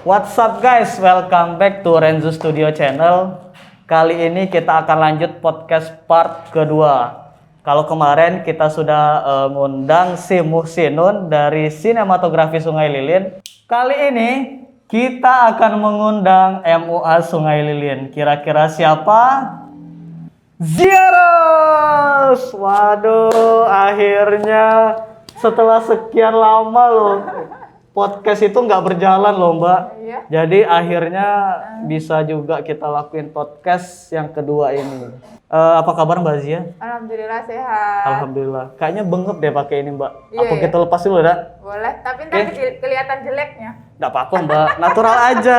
What's up guys, welcome back to Renzo Studio Channel. Kali ini kita akan lanjut podcast part kedua. Kalau kemarin kita sudah ngundang si Muhsinun dari Sinematografi Sungai Lilin. Kali ini kita akan mengundang MUA Sungai Lilin. Kira-kira siapa? Ziarus! Waduh, akhirnya setelah sekian lama loh. Podcast itu nggak berjalan loh Mbak. Iya. Jadi akhirnya bisa juga kita lakuin podcast yang kedua ini. Apa kabar Mbak Zia? Alhamdulillah sehat. Alhamdulillah. Kayaknya bengep deh pakai ini Mbak. Iya, Apa iya. kita lepas dulu dah? Boleh, tapi ntar kelihatan jeleknya. Nggak apa-apa Mbak, natural aja.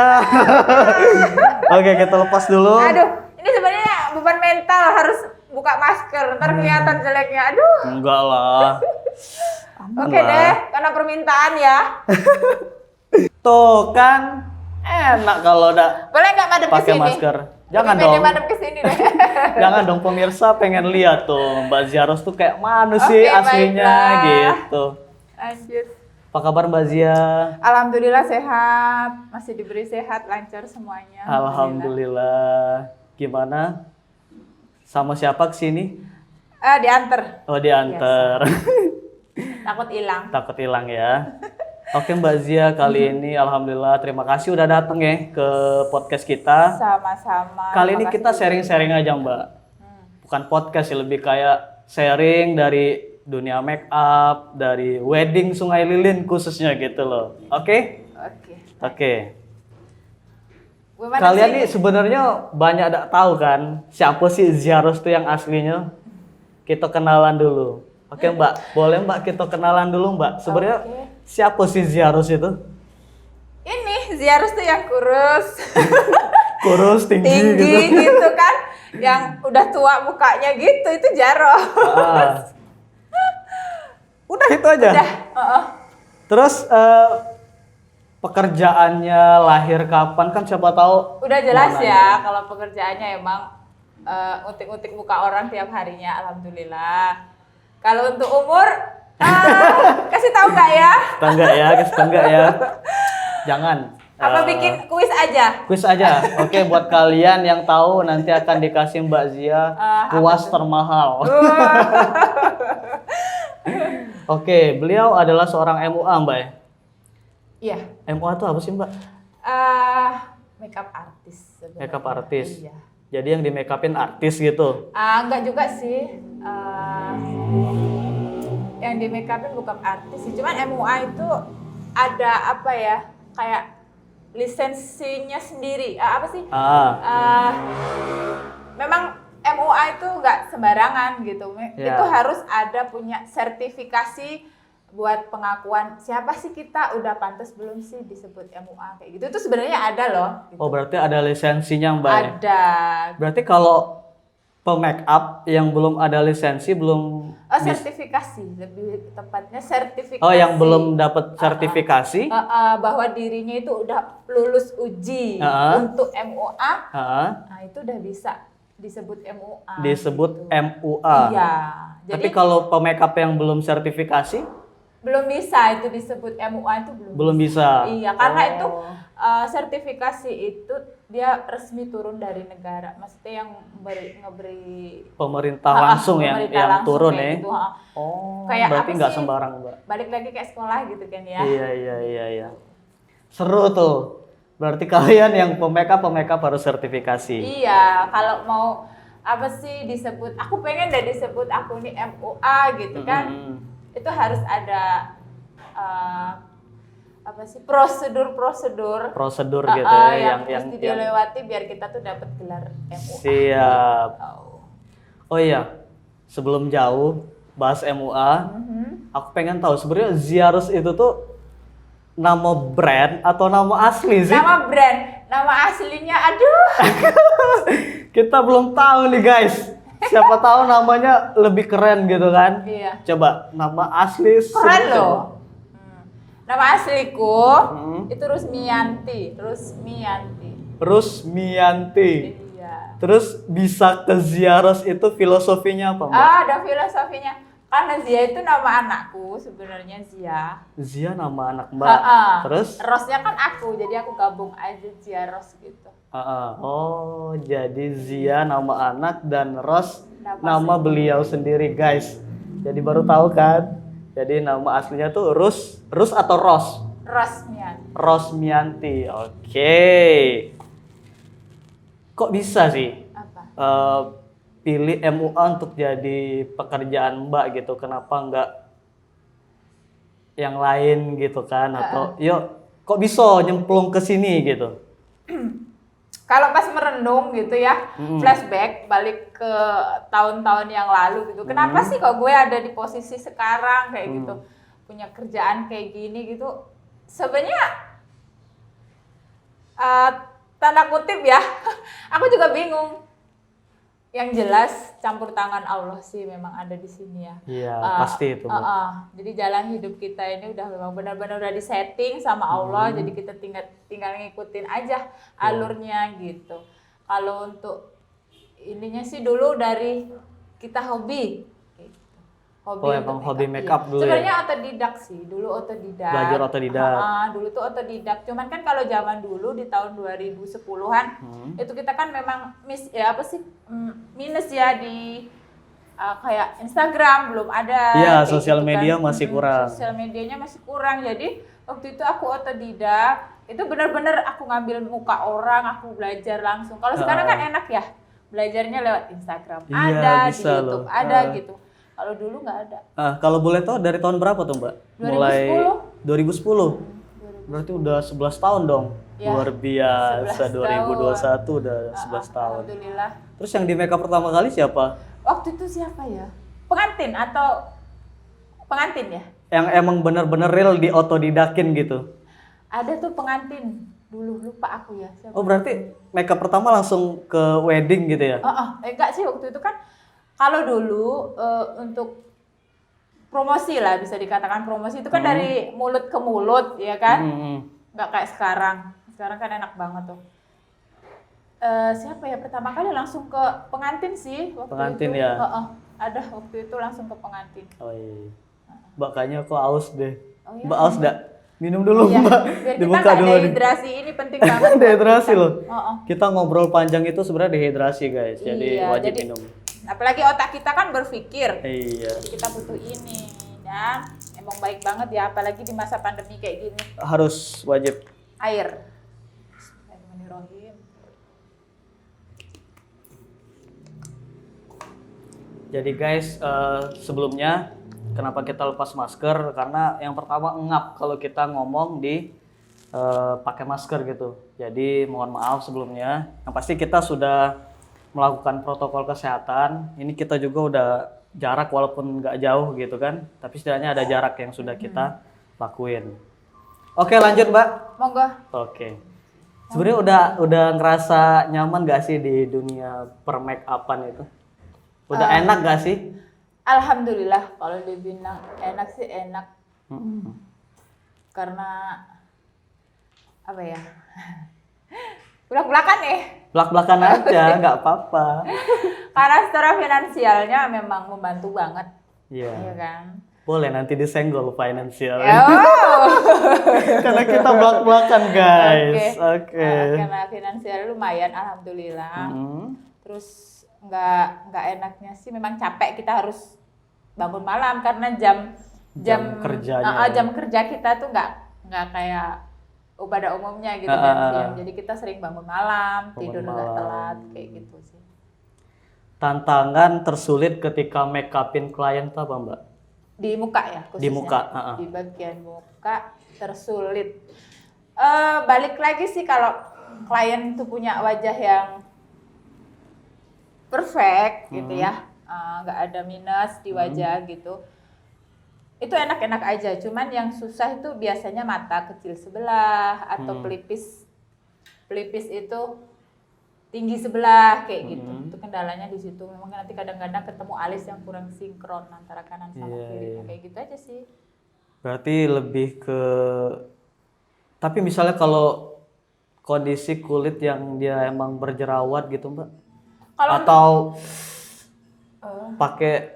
Oke, kita lepas dulu. Aduh, ini sebenarnya beban mental harus buka masker, ntar kelihatan jeleknya. Aduh. Enggak lah. Aman Oke lah. deh, karena permintaan ya. Tuh kan enak kalau udah Boleh nggak madep ke pakai sini? masker. Jangan Lebih pede dong. madep ke sini deh. Jangan dong, pemirsa pengen lihat tuh Mbak Ziarus tuh kayak mana sih Oke, aslinya baiklah. gitu. Lanjut. Apa kabar Mbak Zia? Alhamdulillah sehat, masih diberi sehat, lancar semuanya. Alhamdulillah. Gimana? Sama siapa kesini? Diantar. Oh diantar. Takut hilang. Takut hilang ya. Oke Mbak Zia, kali ini alhamdulillah terima kasih udah datang ya ke podcast kita. Sama-sama. Kali ini Terima kita kasih. sharing-sharing aja Mbak. Bukan podcast sih, lebih kayak sharing dari dunia make up, dari wedding Sungai Lilin khususnya gitu loh. Oke? Oke. Oke. Gimana Kalian sih? nih sebenarnya banyak tak tahu kan siapa sih Ziarus tuh yang aslinya? Kita kenalan dulu. Oke Mbak, boleh Mbak kita kenalan dulu Mbak. Sebenarnya Oke. siapa sih Ziarus itu? Ini Ziarus tuh yang kurus, Kurus, tinggi, tinggi gitu. gitu kan, yang udah tua mukanya gitu, itu Jaros. Ah. Udah itu aja. Udah, Terus pekerjaannya lahir kapan kan siapa tahu? udah jelas Mau ya kalau pekerjaannya emang utik-utik muka orang tiap harinya, alhamdulillah. Kalau untuk umur, kasih tahu nggak ya? Tahu nggak ya? Kasih tahu nggak ya? Jangan. Apa bikin kuis aja? Kuis aja. Oke, buat kalian yang tahu nanti akan dikasih Mbak Zia kuas termahal. Oke, beliau adalah seorang MUA Mbak ya? Iya, MUA itu apa sih Mbak? makeup artist sebenarnya. Makeup artist. Iya. Jadi yang di make upin artis gitu. Enggak juga sih. Yang di make upin bukan artis sih. Cuman MUA itu ada apa ya? Kayak lisensinya sendiri. Apa sih? Memang MUA itu nggak sembarangan gitu. Ya. Itu harus ada punya sertifikasi buat pengakuan siapa sih kita, udah pantas belum sih disebut MUA kayak gitu. Itu sebenarnya ada loh. Gitu. Oh, berarti ada lisensinya Mbak ya? Ada. Berarti kalau pe-make up yang belum ada lisensi belum Sertifikasi, lebih tepatnya sertifikasi. Oh, yang belum dapat sertifikasi? Bahwa dirinya itu udah lulus uji untuk MUA, nah itu udah bisa disebut MUA. Disebut gitu. MUA. Iya. Tapi Jadi kalau pe-make up yang belum sertifikasi belum bisa itu disebut MUA, itu belum bisa. Iya, karena itu sertifikasi itu dia resmi turun dari negara. Maksudnya yang ngeberi Pemerintah langsung pemerintah yang langsung turun kayak ya. gitu, Oh, Kayak berarti apa nggak sih? sembarang Mbak. Balik lagi kayak sekolah gitu kan ya. Iya. Seru tuh. Berarti kalian yang pe-make up harus sertifikasi. Iya, kalau mau apa sih disebut, aku pengen deh disebut aku ini MUA gitu kan. Itu harus ada apa sih prosedur gitu ya yang mesti dilewati biar kita tuh dapat gelar MUA. Siap. Oh iya, sebelum jauh bahas MUA, aku pengen tahu sebenarnya Ziarus itu tuh nama brand atau nama asli sih? Nama brand, nama aslinya aduh. Kita belum tahu nih guys. Siapa tahu namanya lebih keren gitu kan? Iya. Coba nama asli. Keren coba. loh. Nama asliku itu Rusmiyanti. Rusmiyanti. Iya. Terus bisa ke Ziarus itu filosofinya apa Mbak? Ada filosofinya. Karena Zia itu nama anakku sebenarnya Zia. Zia nama anak Mbak. Heeh. Terus? Rosnya kan aku, jadi aku gabung aja Zia Ros gitu. Oh, jadi Zia nama anak dan Ros Nama nama beliau sendiri, guys. Jadi baru tahu kan? Jadi nama aslinya tuh Rus atau Ros? Rosmian. Rosmianti. Oke. Kok bisa sih Apa? pilih MUA untuk jadi pekerjaan Mbak gitu? Kenapa nggak yang lain gitu kan? Atau yuk kok bisa nyemplung ke sini gitu? Kalau pas merenung gitu ya, flashback balik ke tahun-tahun yang lalu gitu. Kenapa sih kok gue ada di posisi sekarang kayak gitu, punya kerjaan kayak gini gitu? Sebenarnya tanda kutip ya, aku juga bingung. Yang jelas campur tangan Allah sih memang ada di sini ya. Iya, pasti itu, Mbak. Jadi jalan hidup kita ini udah memang benar-benar udah disetting sama Allah, jadi kita tinggal ngikutin aja alurnya gitu. Kalau untuk ininya sih dulu dari kita hobi. Gitu. Emang hobi make up dulu Sebenarnya ya? otodidak sih, dulu otodidak. Belajar otodidak. Dulu tuh otodidak. Cuman kan kalau zaman dulu di tahun 2010-an itu kita kan memang minus ya di kayak Instagram belum ada. Iya, kayak sosial gitu media kan. masih kurang. Sosial medianya masih kurang. Jadi waktu itu aku otodidak. Itu benar-benar aku ngambil muka orang, aku belajar langsung. Kalau sekarang kan enak ya, belajarnya lewat Instagram. Iya, Ada di bisa YouTube, loh. ada gitu. Kalau dulu nggak ada. Kalau boleh tahu dari tahun berapa tuh, Mbak? 2010. Mulai 2010. Berarti udah 11 tahun dong. Ya, Luar biasa, 2021 udah 11 tahun. Alhamdulillah. Terus yang di make up pertama kali siapa? Waktu itu siapa ya? Pengantin atau pengantin ya? Yang emang bener-bener real di otodidakin gitu. Ada tuh pengantin. Dulu lupa aku ya. Siapa? Oh, berarti make up pertama langsung ke wedding gitu ya? Enggak sih waktu itu kan. Kalau dulu untuk promosi lah, bisa dikatakan promosi itu kan dari mulut ke mulut ya kan, nggak kayak sekarang. Sekarang kan enak banget tuh. Siapa ya pertama kali langsung ke pengantin sih waktu Pengantin itu. ya? Ada waktu itu langsung ke pengantin. Oh iya. Mbak kayaknya aku aus deh. Oh, iya? Mbak aus dah. Minum dulu, Iya, Mbak. biar kita Dibuka nggak dulu nih. dehidrasi, ini penting banget. buat Dehidrasi kita. loh. Kita ngobrol panjang itu sebenarnya dehidrasi, guys. Jadi Iya, wajib jadi- minum. Apalagi otak kita kan berpikir. Iya. Jadi kita butuh ini dan emang baik banget ya, apalagi di masa pandemi kayak gini. Harus wajib. Air. Bismillahirrahmanirrahim. Jadi guys, sebelumnya kenapa kita lepas masker? Karena yang pertama ngap kalau kita ngomong di pakai masker gitu. Jadi mohon maaf sebelumnya. Yang pasti kita sudah melakukan protokol kesehatan. Ini kita juga udah jarak walaupun nggak jauh gitu kan. Tapi setidaknya ada jarak yang sudah kita lakuin. Oke, lanjut Mbak. Monggo. Oke. Sebenarnya udah ngerasa nyaman gak sih di dunia per make upan itu? Udah enak gak sih? Alhamdulillah kalau dibilang enak sih enak. Karena apa ya? Belak-belakan nih. Belak-belakan aja, nggak apa-apa. Karena secara finansialnya memang membantu banget. Iya. Iya kan? Boleh nanti disenggol finansial. Oh. Karena kita belak-belakan guys. Oke. Karena finansial lumayan, alhamdulillah. Terus nggak enaknya sih memang capek, kita harus bangun malam karena jam kerjanya. jam kerja kita tuh nggak kayak pada umumnya gitu kan. Jadi kita sering bangun malam, tidur agak telat kayak gitu sih. Tantangan tersulit ketika make upin klien tuh apa Mbak? Di muka ya khususnya. Di muka, Di bagian muka tersulit. Balik lagi sih kalau klien tuh punya wajah yang perfect gitu ya, nggak ada minus di wajah gitu, itu enak-enak aja. Cuman yang susah itu biasanya mata kecil sebelah atau pelipis itu tinggi sebelah kayak gitu. Itu kendalanya di situ. Memang nanti kadang-kadang ketemu alis yang kurang sinkron antara kanan sama kiri. Kayak gitu aja sih. Berarti lebih ke, tapi misalnya kalau kondisi kulit yang dia emang berjerawat gitu Mbak, Kalau atau pakai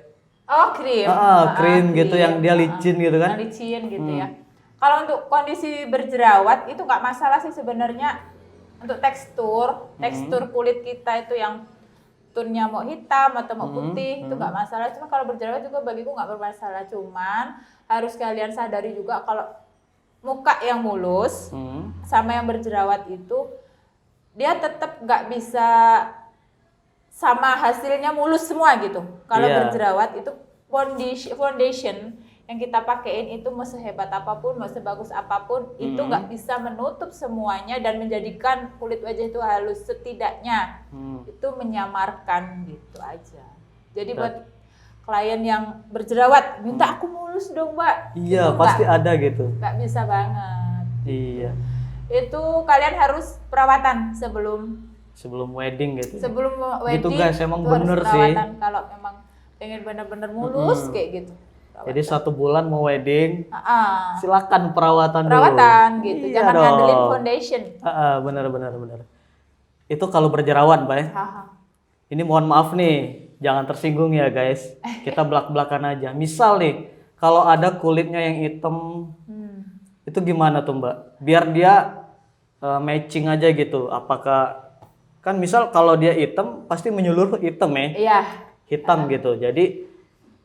Oh, krim. Krim gitu yang dia licin gitu kan. Yang licin gitu ya. Kalau untuk kondisi berjerawat itu nggak masalah sih sebenarnya. Untuk tekstur kulit kita itu yang tonnya mau hitam atau mau putih itu nggak masalah. Cuma kalau berjerawat juga bagiku nggak bermasalah. Cuman harus kalian sadari juga kalau muka yang mulus sama yang berjerawat itu dia tetap nggak bisa sama hasilnya mulus semua gitu. Kalau berjerawat itu foundation yang kita pakein itu mau sehebat apapun, mau sebagus apapun, itu nggak bisa menutup semuanya dan menjadikan kulit wajah itu halus. Setidaknya itu menyamarkan gitu aja. Jadi buat klien yang berjerawat, minta aku mulus dong mbak. Iya, itu pasti ada gitu. Nggak bisa banget. Iya. Itu kalian harus perawatan sebelum wedding gitu. Sebelum wedding gitu guys, emang itu bener harus sih. perawatan kalau memang pengen bener-bener mulus kayak gitu. Jadi 1 bulan mau wedding, Ah, silakan perawatan dulu. perawatan gitu, Iya jangan dong. ngandelin foundation. Bener. Itu kalau berjerawat, Mbak. Haha. Ini mohon maaf nih, jangan tersinggung ya guys. Kita belak-belakan aja. Misal nih, kalau ada kulitnya yang hitam, itu gimana tuh Mbak? Biar dia matching aja gitu. Apakah kan misal kalau dia hitam pasti menyeluruh hitam ya, Iya. hitam gitu. Jadi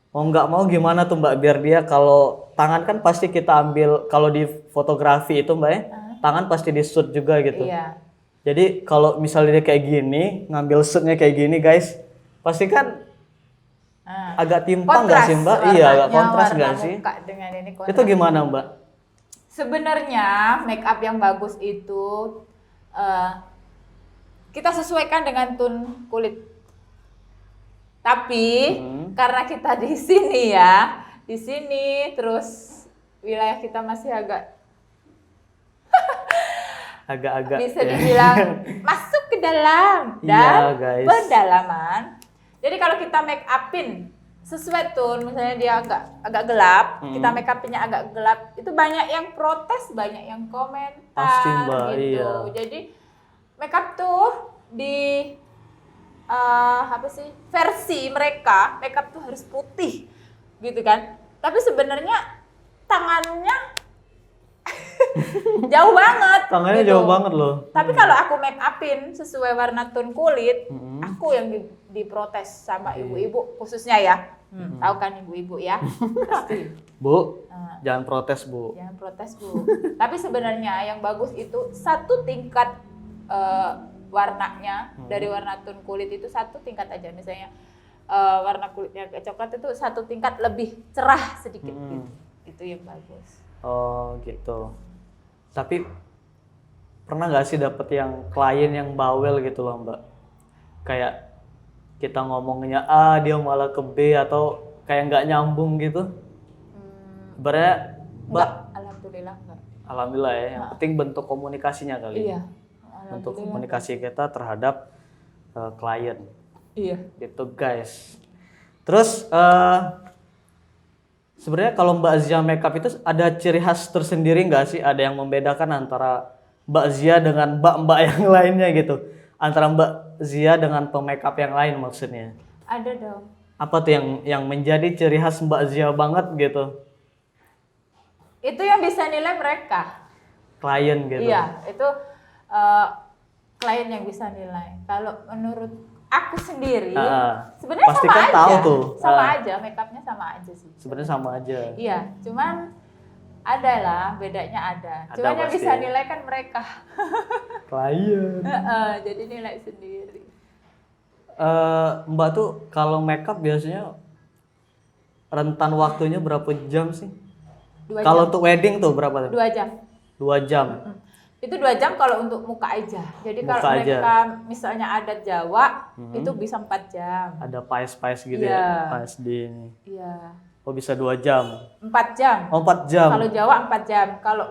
mau nggak mau gimana tuh Mbak? Biar dia kalau tangan kan pasti kita ambil kalau di fotografi itu Mbak ya, tangan pasti di shoot juga gitu. Iya. Jadi kalau misalnya dia kayak gini, ngambil shootnya kayak gini guys, pasti kan agak timpang nggak sih Mbak? Iya, agak kontras nggak sih? Dengan ini Itu gimana Mbak? Sebenarnya make up yang bagus itu kita sesuaikan dengan tone kulit. Tapi karena kita di sini ya, di sini terus wilayah kita masih agak-agak bisa dibilang masuk ke dalam dan Iya, guys. pendalaman. Jadi kalau kita make upin sesuai tone, misalnya dia agak gelap, kita make upinnya agak gelap, itu banyak yang protes, banyak yang komentar Pasti, Mbak, gitu. iya. Jadi make up tuh di versi mereka make up tuh harus putih gitu kan. Tapi sebenarnya tangannya jauh banget. Tangannya gitu. jauh banget loh. Tapi kalau aku make upin sesuai warna tone kulit, aku yang diprotes sama ibu-ibu khususnya ya. Tahu kan ibu-ibu ya? Pasti. Bu, jangan protes Bu. Jangan protes Bu. Tapi sebenarnya yang bagus itu satu tingkat warnanya dari warna tone kulit itu satu tingkat aja. Misalnya warna kulitnya agak coklat itu satu tingkat lebih cerah sedikit gitu. Itu yang bagus. Oh gitu. Tapi pernah nggak sih dapet yang klien yang bawel gitu loh Mbak? Kayak kita ngomongnya A, dia malah ke B atau kayak nggak nyambung gitu? Sebenarnya Mbak, Alhamdulillah enggak. alhamdulillah ya. Yang penting bentuk komunikasinya kali. Iya. Bentuk komunikasi kita terhadap klien. Iya. Gitu guys. Terus sebenarnya kalau Mbak Zia Makeup itu ada ciri khas tersendiri nggak sih? Ada yang membedakan antara Mbak Zia dengan mbak-mbak yang lainnya gitu? Antara Mbak Zia dengan pemakeup yang lain maksudnya? Ada dong. Apa tuh yang menjadi ciri khas Mbak Zia banget gitu? Itu yang bisa nilai mereka. Klien gitu? Iya, itu klien yang bisa nilai. Kalau menurut aku sendiri, sebenarnya pasti sama kan aja. tahu tuh. Sama aja, makeupnya sama aja sih. Sebenarnya sama aja. Iya, cuman ada lah, bedanya ada. Cuman yang pasti. bisa nilai kan mereka. Klien. Jadi nilai sendiri. Mbak tuh kalau makeup biasanya rentan waktunya berapa jam sih? 2 Kalau jam. untuk wedding tuh berapa tuh? 2 jam. 2 jam. Itu 2 jam kalau untuk muka aja. Jadi Muka kalau aja. mereka misalnya adat Jawa, itu bisa 4 jam. Ada paes-paes gitu Iya. ya? Paes di ini. Iya. Oh bisa 2 jam? 4 jam. Oh 4 jam? Kalau Jawa 4 jam. Kalau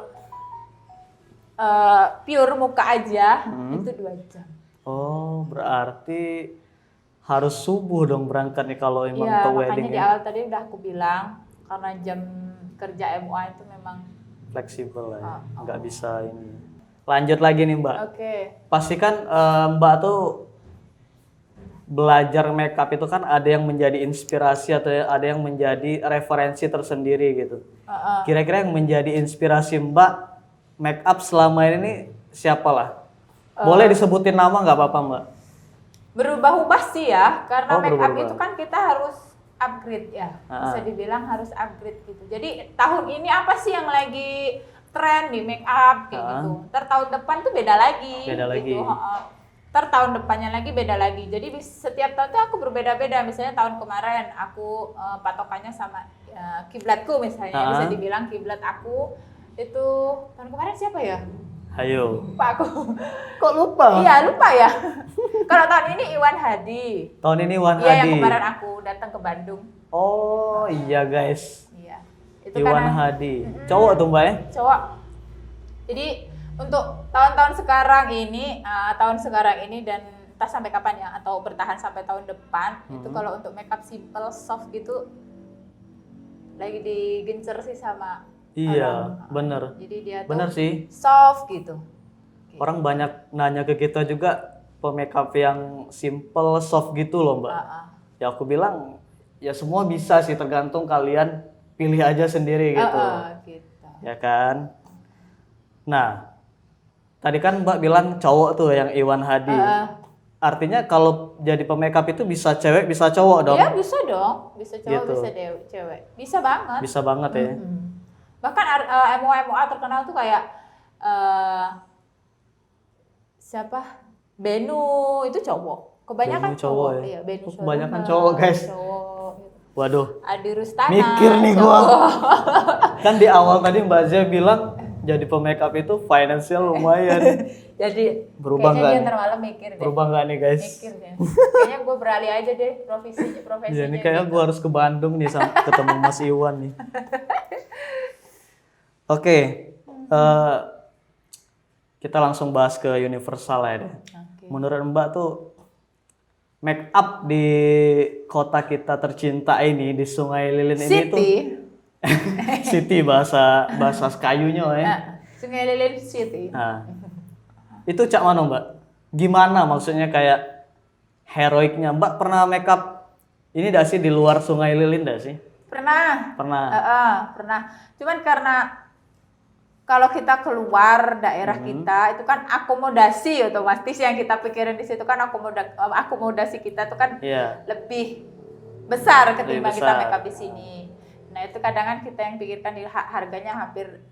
pure muka aja, itu 2 jam. Oh berarti harus subuh dong berangkatnya kalau emang Iya, ke makanya wedding di ya? awal tadi udah aku bilang, karena jam kerja MUA itu memang Fleksibel lah ya, nggak bisa ini. Lanjut lagi nih Mbak. oke. Pastikan Mbak tuh belajar makeup itu kan ada yang menjadi inspirasi atau ada yang menjadi referensi tersendiri gitu. Kira-kira yang menjadi inspirasi Mbak makeup selama ini siapalah? Boleh disebutin nama nggak apa-apa Mbak? Berubah-ubah sih ya, karena Oh, make up berubah-ubah. itu kan kita harus upgrade ya, bisa dibilang harus upgrade gitu. Jadi tahun ini apa sih yang lagi tren di make up kayak gitu. Tahun depan tuh beda lagi. Beda lagi. Gitu. Tahun depannya lagi beda lagi. Jadi setiap tahun tuh aku berbeda-beda. Misalnya tahun kemarin aku patokannya sama kiblatku misalnya, bisa dibilang kiblat aku itu tahun kemarin siapa ya? Ayo. Lupa aku. Kok lupa? Iya, lupa ya. Kalau tahun ini Iwan Hadi. Tahun ini Iwan Iya, Hadi. yang kemarin aku datang ke Bandung. Oh iya guys. Iya. Itu Iwan karena Hadi. Cowok tuh Mbak ya? cowok. Jadi untuk tahun-tahun sekarang ini dan entah sampai kapan ya, atau bertahan sampai tahun depan, itu kalau untuk makeup simple, soft gitu lagi digencer sih sama Iya, orang. bener. Jadi dia tuh Bener sih. soft gitu. Orang banyak nanya ke kita juga pemakeup yang simple, soft gitu loh Mbak. Ya aku bilang ya semua bisa sih, tergantung kalian pilih aja sendiri gitu. Gitu. Ya kan? Nah, tadi kan Mbak bilang cowok tuh yang Iwan Hadi. Artinya kalau jadi pemakeup itu bisa cewek, bisa cowok dong? Iya bisa dong, bisa cowok, Gitu. bisa cewek, bisa banget. Bisa banget ya. Bahkan MUA terkenal tuh kayak siapa? Benu itu cowok. Kebanyakan Benu cowok ya? Iya, Benu Kebanyakan Sholuna, cowok, guys. Cowok. Waduh, Adi Rustana. mikir nih cowok. gua. Kan di awal tadi Mbak Zia bilang jadi pemakeup itu financial lumayan. Jadi Berubah kayaknya nggak dia nih? termalam mikir deh. Berubah nggak nih guys? Mikir deh. Kayaknya gue beralih aja deh profesinya. Ya, ini kayaknya gua harus ke Bandung nih ketemu Mas Iwan nih. Oke, kita langsung bahas ke universal ya deh. Menurut Mbak tuh make up di kota kita tercinta ini, di Sungai Lilin ini tuh city bahasa Kayunya ya. Sungai Lilin City. Nah, itu cak mana Mbak? Gimana maksudnya kayak heroiknya? Mbak pernah make up ini dah sih di luar Sungai Lilin dah sih? Pernah. Pernah. Pernah. Cuman karena kalau kita keluar daerah kita itu kan akomodasi otomatis yang kita pikirin di situ kan akomodasi kita itu kan lebih besar ketimbang kita make up di sini. Nah itu kadang kan kita yang pikirkan harganya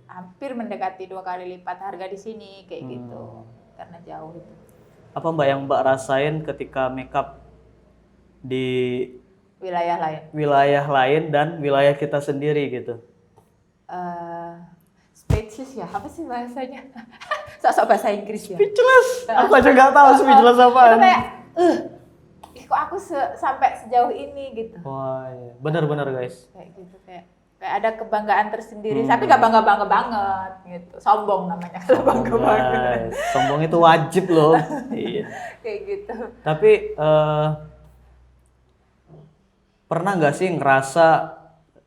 hampir mendekati 2 kali lipat harga di sini kayak gitu karena jauh itu. Apa Mbak yang Mbak rasain ketika make up di wilayah lain dan wilayah kita sendiri gitu? Speechless ya, apa sih bahasanya? Sok-sok bahasa Inggris ya. Speechless. Aku aja nggak tahu speechless apaan. Itu kayak, kok aku sampai sejauh ini gitu. Wah, iya. Benar-benar guys. Kayak gitu kayak ada kebanggaan tersendiri, tapi nggak bangga banget gitu. Sombong namanya kalau bangga banget. Sombong itu wajib loh. Iya. Kayak gitu. Tapi pernah nggak sih ngerasa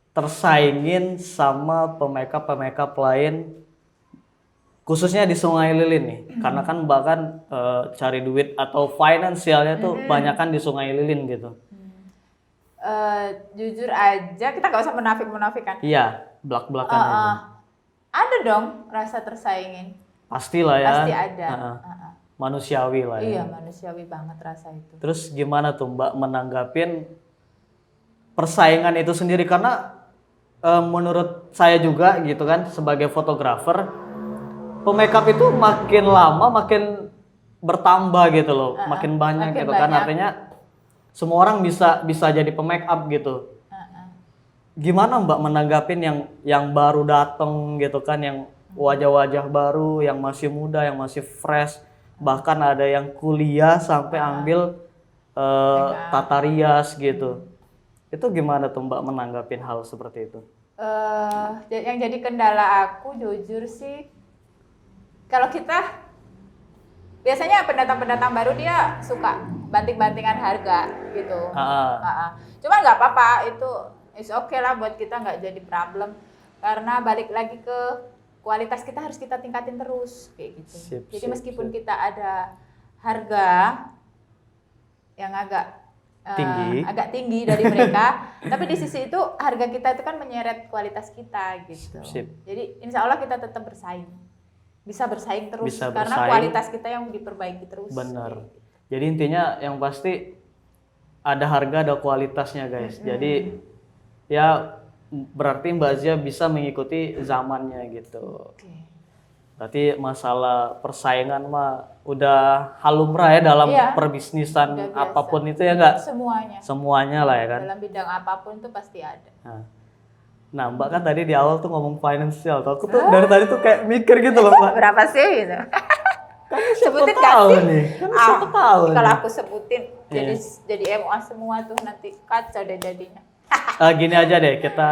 tersaingin sama pemakeup lain khususnya di Sungai Lilin nih? Karena kan bahkan cari duit atau finansialnya tuh banyakan di Sungai Lilin gitu. Jujur aja kita nggak usah menafikan. Iya, belak-belakan aja. Ada dong rasa tersaingin. Pastilah ya. Pasti ada. Manusiawi lah ya. Iya, manusiawi banget rasa itu. Terus gimana tuh Mbak menanggapin persaingan itu sendiri? Karena menurut saya juga gitu kan sebagai fotografer, pemakeup itu makin lama makin bertambah gitu loh, makin banyak gitu kan, artinya semua orang bisa jadi pemakeup gitu. Gimana Mbak menanggapin yang baru datang gitu kan, yang wajah-wajah baru, yang masih muda, yang masih fresh, bahkan ada yang kuliah sampai ambil tata rias gitu. Itu gimana tuh Mbak menanggapin hal seperti itu? Yang jadi kendala aku jujur sih, kalau kita biasanya pendatang-pendatang baru dia suka banting-bantingan harga gitu. Cuma nggak apa-apa, itu is okay lah buat kita, nggak jadi problem. Karena balik lagi ke kualitas kita harus kita tingkatin terus kayak gitu. Jadi meskipun kita ada harga yang agak tinggi dari mereka. Tapi di sisi itu harga kita itu kan menyeret kualitas kita gitu. Sip. Jadi insya Allah kita tetap bersaing, bisa bersaing terus Bisa karena bersaing. kualitas kita yang diperbaiki terus. Benar. Jadi intinya yang pasti ada harga ada kualitasnya guys. Jadi ya berarti Mbak Zia bisa mengikuti zamannya gitu. Oke. Berarti masalah persaingan mah udah halumrah ya dalam Iya, perbisnisan udah biasa. apapun itu ya enggak? Semuanya Lah ya kan. dalam bidang apapun itu pasti ada. Nah, Mbak kan tadi di awal tuh ngomong financial. Tuh aku tuh dari tadi tuh kayak mikir gitu loh, Mbak. Berapa sih gitu? Sebutin Siapa gak tahu sih? nih? Kan siapa tahu Kalau nih. aku sebutin jadi MUA semua tuh nanti kacau deh jadinya. Gini aja deh, kita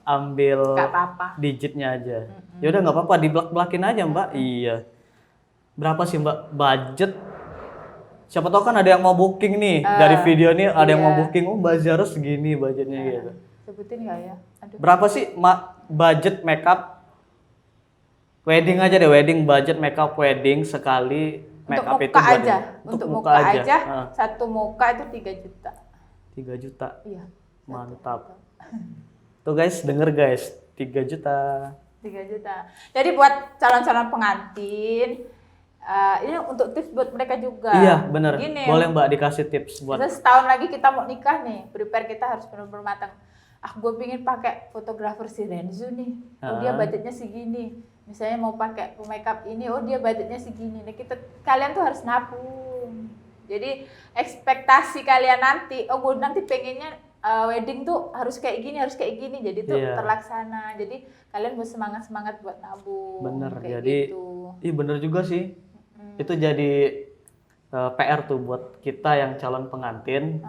ambil Gak apa-apa. digitnya aja. Ya udah nggak apa-apa, diblak-blakin aja Mbak. Iya. Berapa sih Mbak budget? Siapa tahu kan ada yang mau booking nih dari video ini ada yang mau booking. Oh Mbak Zia harus segini budgetnya gitu. Sebutin nggak ya? Aduh. Berapa sih budget makeup wedding aja deh, wedding budget makeup wedding sekali Untuk makeup muka itu buat aja, ini. untuk muka aja, satu muka itu 3 juta. 3 juta. Iya. Mantap. Tuh guys, denger guys, 3 juta. 3 juta. Jadi buat calon-calon pengantin, ini untuk tips buat mereka juga. Iya, bener. Gini, Boleh Mbak dikasih tips buat terus setahun lagi kita mau nikah nih, prepare kita harus benar-benar matang. Gue pengen pakai fotografer si Renzo nih, oh dia budgetnya segini. Misalnya mau pakai makeup ini, oh dia budgetnya segini. Nah kalian tuh harus nabung. Jadi ekspektasi kalian nanti, oh gue nanti pengennya wedding tuh harus kayak gini, jadi tuh terlaksana. Jadi kalian buat semangat buat nabung. bener. Kayak Jadi, gitu. bener juga sih. Itu jadi PR tuh buat kita yang calon pengantin.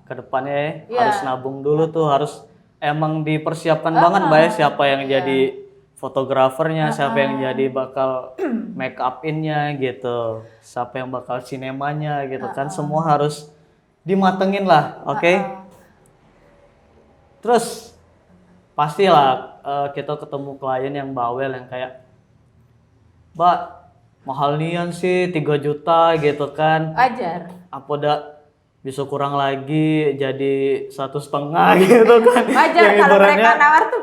Kedepannya harus nabung dulu tuh, harus emang dipersiapkan banget Mbak ya, siapa yang jadi fotografernya, siapa yang jadi bakal make up-innya gitu, siapa yang bakal sinemanya gitu kan, semua harus dimatengin lah, oke? Terus pastilah kita ketemu klien yang bawel yang kayak, Mbak mahal nian sih 3 juta gitu kan, Wajar. apa udah bisa kurang lagi jadi 1,5 gitu kan. Wajar Yang kalau ibaratnya, mereka nawar tuh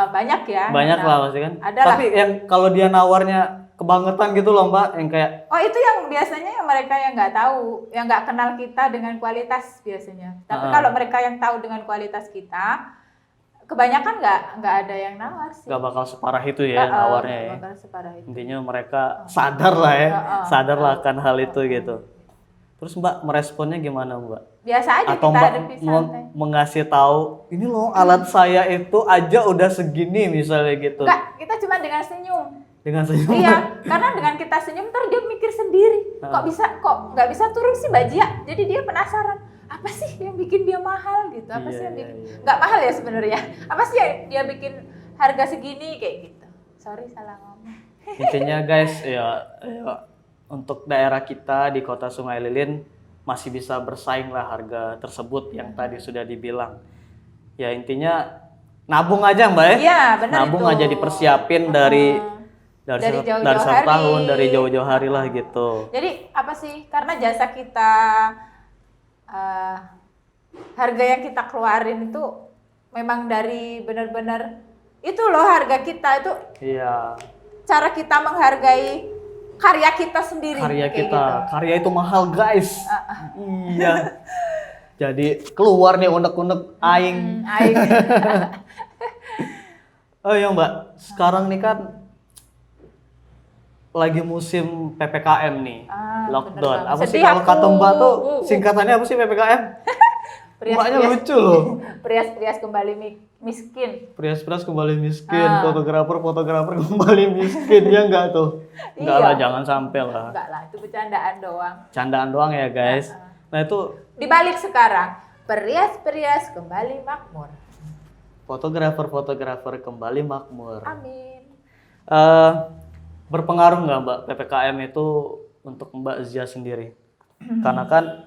banyak ya. banyak lah pasti kan. Ada lah. Tapi yang kalau dia nawarnya kebangetan gitu loh Mbak, yang kayak Oh itu yang biasanya yang mereka yang nggak tahu, yang nggak kenal kita dengan kualitas biasanya. Tapi kalau mereka yang tahu dengan kualitas kita, kebanyakan nggak ada yang nawar sih. gak bakal separah itu ya nawarnya ya. Nggak bakal separah itu. Intinya mereka sadar lah ya, sadar lah akan hal itu gitu. Terus Mbak meresponnya gimana Mbak? Biasa aja Atau kita Mbak hadapi santai. mengasih tahu, ini loh alat saya itu aja udah segini misalnya gitu. Enggak, kita cuma dengan senyum. Dengan senyum. Iya, karena dengan kita senyum ntar dia mikir sendiri. Kok nggak bisa turun sih Bajia? Jadi dia penasaran. Apa sih yang bikin dia mahal gitu? Apa sih yang bikin nggak mahal ya sebenarnya? Apa sih yang dia bikin harga segini kayak gitu? Sorry salah ngomong. Intinya guys ya untuk daerah kita di Kota Sungai Lilin masih bisa bersaing lah harga tersebut yang tadi sudah dibilang. Ya intinya nabung aja Mbak ya. Iya benar Nabung itu. aja dipersiapin dari jauh-jauh satu hari. tahun, dari jauh-jauh hari lah gitu. Jadi apa sih? Karena jasa kita, harga yang kita keluarin itu memang dari benar-benar itu loh harga kita itu. Iya. Cara kita menghargai karya kita sendiri. Karya kayak kita, gitu. karya itu mahal guys. Iya. Jadi keluar nih unek-unek aing. Aing. Oh iya Mbak, sekarang nih kan lagi musim PPKM nih, lockdown. bener Apa banget. sih Sedih kalau aku. kata Mbak tuh singkatannya apa sih PPKM? Mbaknya lucu loh. Prias-prias kembali miskin. Prias-prias kembali miskin, fotografer kembali miskin, ya enggak tuh? Enggak lah, jangan sampai lah. Enggak lah, itu bercandaan doang. Candaan doang ya guys. Nah itu Dibalik sekarang, prias-prias kembali makmur. fotografer kembali makmur. Amin. Berpengaruh nggak Mbak PPKM itu untuk Mbak Zia sendiri? Karena kan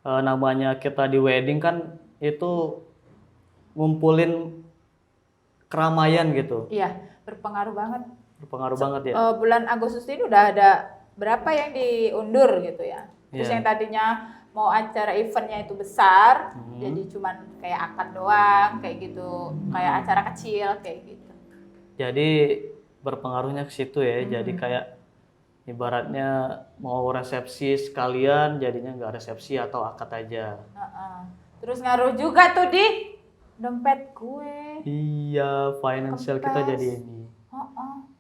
namanya kita di wedding kan itu ngumpulin keramaian gitu. Iya, berpengaruh banget. Berpengaruh banget ya. Bulan Agustus ini udah ada berapa yang diundur gitu ya. Terus Iya. yang tadinya mau acara eventnya itu besar, jadi cuman kayak akad doang, kayak gitu, kayak acara kecil kayak gitu. Jadi berpengaruhnya ke situ ya. Jadi kayak ibaratnya mau resepsi sekalian, jadinya nggak resepsi atau akad aja. Terus ngaruh juga tuh di dompet gue. Iya, financial kita Kempes. jadi ini.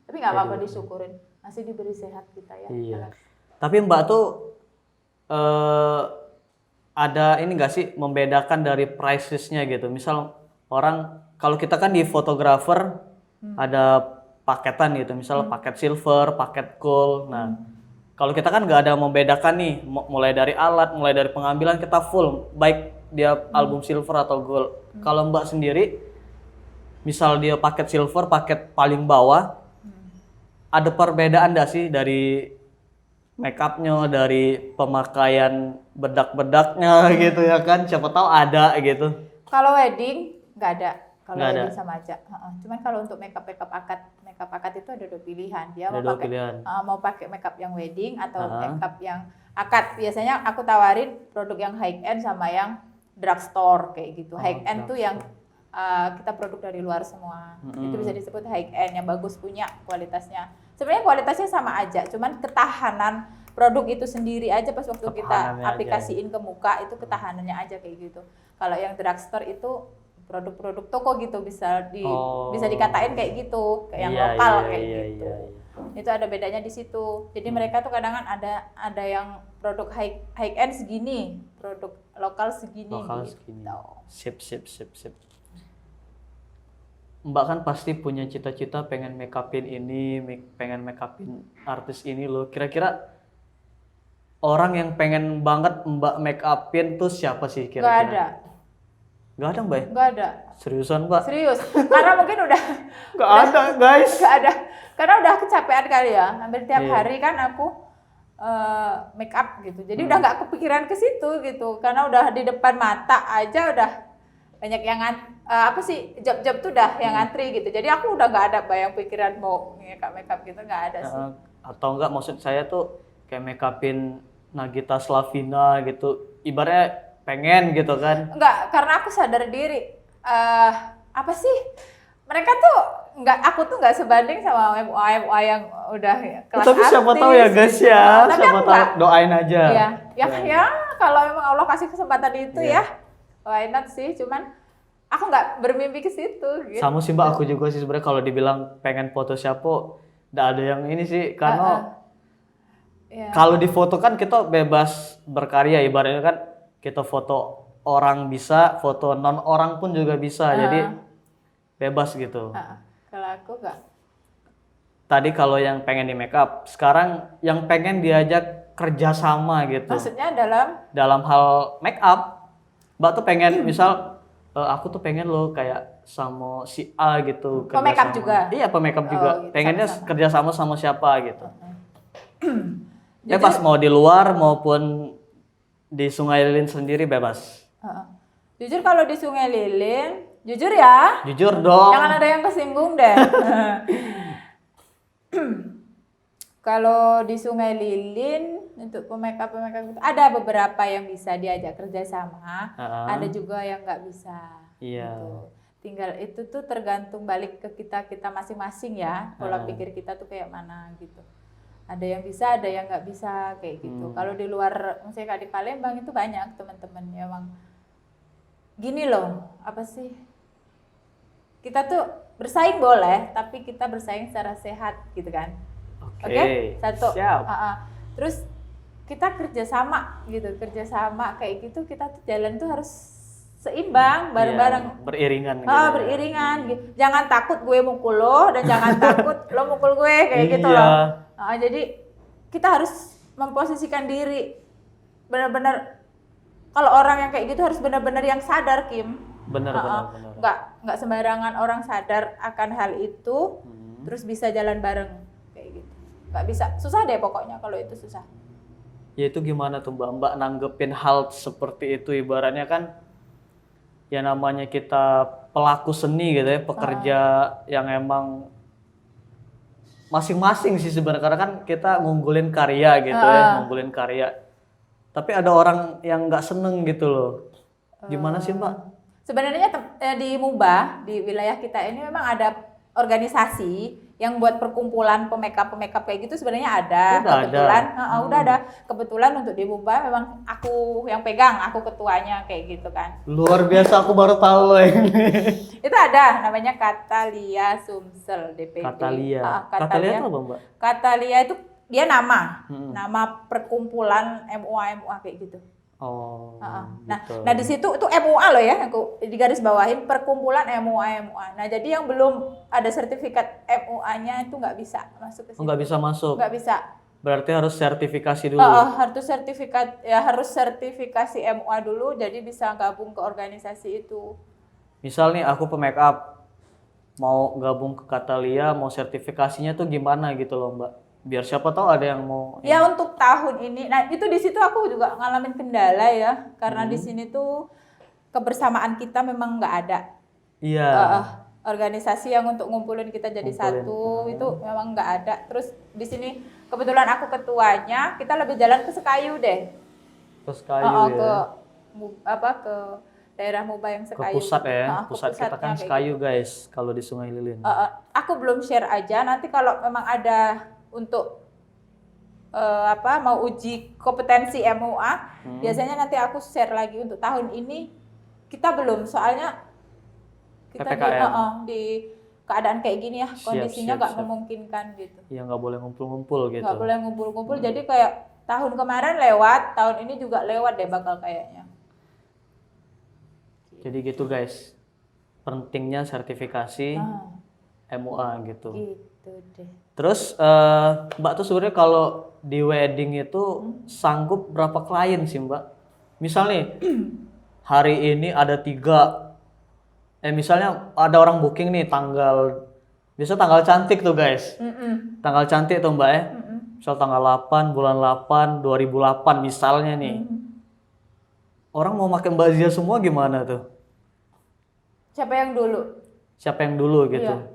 Tapi nggak apa-apa, disyukurin, masih diberi sehat kita ya. Iya. Tapi Mbak tuh ada ini nggak sih membedakan dari price list-nya gitu? Misal orang kalau kita kan di fotografer ada paketan gitu, misal paket silver, paket gold. Nah, kalau kita kan nggak ada membedakan nih, mulai dari alat, mulai dari pengambilan kita full, baik dia album silver atau gold. Kalau Mbak sendiri, misal dia paket silver, paket paling bawah, ada perbedaan nggak sih dari make up-nya, dari pemakaian bedak-bedaknya gitu ya kan? Siapa tahu ada gitu. Kalau wedding nggak ada. Kalau Nggak wedding ada. sama aja. Cuman kalau untuk makeup akad itu ada 2 pilihan. Dia Ada mau dua pakai pilihan. mau pakai makeup yang wedding atau makeup yang akad. Biasanya aku tawarin produk yang high end sama yang drugstore kayak gitu. High end tuh yang kita produk dari luar semua. Itu bisa disebut high end, yang bagus, punya kualitasnya. Sebenarnya kualitasnya sama aja, cuman ketahanan produk itu sendiri aja pas waktu kita Ketahanannya aplikasiin ke muka itu ketahanannya aja kayak gitu. Kalau yang drugstore itu produk-produk toko gitu, bisa dikatain kayak gitu, kayak yang lokal kayak gitu. Itu ada bedanya di situ. Jadi mereka tuh kadang ada yang produk high end segini, produk lokal segini gitu. Sip. Mbak kan pasti punya cita-cita pengen make upin ini, pengen make upin artis ini loh. Kira-kira orang yang pengen banget Mbak make upin tuh siapa sih Gak kira-kira? ada. Gak ada Mbak? Gak ada. Seriusan Mbak? Serius. Karena mungkin udah Gak ada guys. Gak ada. Karena udah kecapean kali ya. Hampir tiap hari kan aku make up gitu. Jadi udah nggak kepikiran ke situ gitu. Karena udah di depan mata aja udah banyak yang job-job tuh udah yang ngantri gitu. Jadi aku udah nggak ada bayang pikiran mau make up gitu, nggak ada sih. Atau enggak, maksud saya tuh kayak make upin Nagita Slavina gitu. Ibaratnya pengen gitu kan. Enggak, karena aku sadar diri. Apa sih? Mereka tuh aku tuh nggak sebanding sama MUA yang udah kelas Tapi siapa artis. tahu ya guys ya. Tapi Siapa aku tahu, doain aja. Iya. Ya kalau memang Allah kasih kesempatan itu ya. Why not sih? Cuman aku nggak bermimpi ke situ gitu. Sama sih Mbak, aku juga sih sebenarnya kalau dibilang pengen foto siapa, nggak ada yang ini sih, karena kalau di foto kan kita bebas berkarya, ibaratnya kan kita foto orang bisa, foto non orang pun juga bisa, jadi bebas gitu. Kalau aku nggak. Tadi kalau yang pengen di make up, sekarang yang pengen diajak kerjasama gitu. Maksudnya dalam hal make up, Mbak tuh pengen misal aku tuh pengen lo kayak sama si A gitu. Make up juga? Iya, make up juga. Gitu, Pengennya sama-sama. kerjasama sama siapa gitu. Bebas mau di luar maupun di Sungai Lilin sendiri bebas. Jujur kalau di Sungai Lilin, jujur ya. Jujur dong. Jangan ada yang kesinggung deh. Kalau di Sungai Lilin untuk pemakeup itu ada beberapa yang bisa diajak kerjasama, ada juga yang nggak bisa. Iya. Gitu. Tinggal itu tuh tergantung balik ke kita masing-masing ya, pola pikir kita tuh kayak mana gitu. Ada yang bisa, ada yang nggak bisa kayak gitu. Kalau di luar, misalnya kayak di Palembang itu banyak teman-teman yang emang gini loh, apa sih? Kita tuh bersaing boleh, tapi kita bersaing secara sehat gitu kan. Oke? Satu. Siap. Terus kita kerjasama gitu, kayak gitu, kita tuh jalan tuh harus seimbang, bareng-bareng. Iya, beriringan. Beriringan gitu. Jangan takut gue mukul lo dan jangan takut lo mukul gue kayak gitu loh. Jadi kita harus memposisikan diri benar-benar. Kalau orang yang kayak gitu harus benar-benar yang sadar, Kim. Benar. Nggak sembarangan orang sadar akan hal itu, terus bisa jalan bareng kayak gitu. Nggak bisa, susah deh pokoknya kalau itu susah. Ya itu gimana tuh Mbak nanggepin hal seperti itu, ibaratnya kan ya namanya kita pelaku seni gitu ya, pekerja yang emang masing-masing sih sebenarnya, karena kan kita ngumpulin karya gitu ya, ngumpulin karya. Tapi ada orang yang nggak seneng gitu loh. Gimana sih Mbak? Sebenarnya di MUBA, di wilayah kita ini memang ada organisasi yang buat perkumpulan pemakeup kayak gitu sebenarnya ada. Udah Kebetulan, ada. udah ada. Kebetulan untuk di MUBA memang aku yang pegang, aku ketuanya kayak gitu kan. Luar biasa, aku baru tahu loh ini. Itu ada namanya Katalia Sumsel DPD. Katalia. Katalia. Katalia itu apa Mbak? Katalia itu dia nama perkumpulan MUA kayak gitu. Oh. Nah, gitu. di situ itu MUA loh ya, aku di garis bawahin perkumpulan MUA. Nah, jadi yang belum ada sertifikat MUA-nya itu nggak bisa masuk ke situ. Nggak bisa masuk. Nggak bisa. Berarti harus sertifikasi dulu. Harus sertifikasi MUA dulu, jadi bisa gabung ke organisasi itu. Misal nih aku pemakeup mau gabung ke Katalia, mau sertifikasinya tuh gimana gitu loh Mbak? Biar siapa tahu ada yang mau. Ya untuk tahun ini, nah itu di situ aku juga ngalamin kendala ya, karena di sini tuh kebersamaan kita memang nggak ada. Iya. Organisasi yang untuk ngumpulin kita jadi satu itu memang nggak ada. Terus di sini kebetulan aku ketuanya, kita lebih jalan ke Sekayu deh. Ke Sekayu ya. Ke daerah MUBA yang Sekayu. Ke pusat ya. Pusat kita kan Sekayu gitu. guys, kalau di Sungai Lilin. Aku belum share aja. Nanti kalau memang ada untuk mau uji kompetensi MUA, biasanya nanti aku share lagi. Untuk tahun ini kita belum, soalnya kita di keadaan kayak gini ya, kondisinya nggak memungkinkan gitu. Iya, nggak boleh ngumpul-ngumpul gitu. Nggak boleh ngumpul-ngumpul, jadi kayak tahun kemarin lewat, tahun ini juga lewat deh bakal kayaknya. Jadi gitu guys, pentingnya sertifikasi MUA gitu. Gitu deh. Terus Mbak tuh sebenarnya kalau di wedding itu sanggup berapa klien sih Mbak? Misal nih hari ini ada 3, misalnya ada orang booking nih biasa tanggal cantik tuh guys. Tanggal cantik tuh Mbak ya. Misal tanggal 8 bulan 8 2008 misalnya nih. Orang mau pakai Mbak Zia semua gimana tuh? Siapa yang dulu gitu. Iya.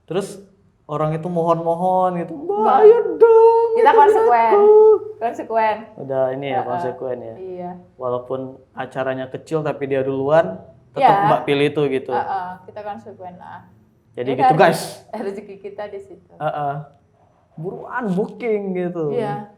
Terus orang itu mohon-mohon gitu, Mbak ayo dong. Kita konsekuen. Udah ini ya konsekuen ya. Iya. Walaupun acaranya kecil tapi dia duluan, tetap Mbak pilih itu gitu. Kita konsekuen lah. Jadi gitu guys. Rezeki kita di situ. Buruan booking gitu. Iya.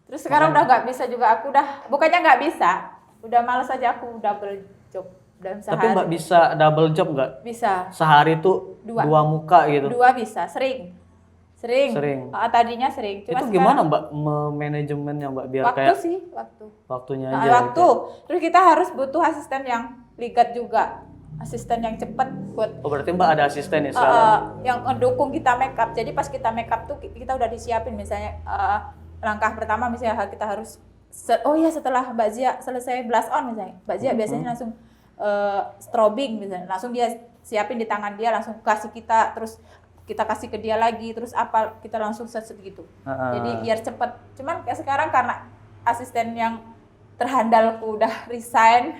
Terus sekarang udah nggak bisa juga, aku bukannya nggak bisa, udah males aja aku double job dalam sehari. Tapi Mbak bisa double job nggak? Bisa. Sehari tuh dua muka gitu? 2 bisa, sering. Tadinya sering. Cuma itu gimana Mbak manajemennya Mbak biar waktunya aja. Waktu. Terus kita harus butuh asisten yang ligat juga, asisten yang cepat buat. Oh berarti Mbak ada asisten ya sekarang? Yang mendukung kita makeup. Jadi pas kita makeup tuh kita udah disiapin misalnya. Langkah pertama misalnya kita harus setelah Mbak Zia selesai blush on misalnya, Mbak Zia biasanya langsung strobing misalnya, langsung dia siapin di tangan dia, langsung kasih kita, terus kita kasih ke dia lagi, terus kita langsung set gitu. Jadi biar cepet. Cuman kayak sekarang karena asisten yang terhandalku udah resign,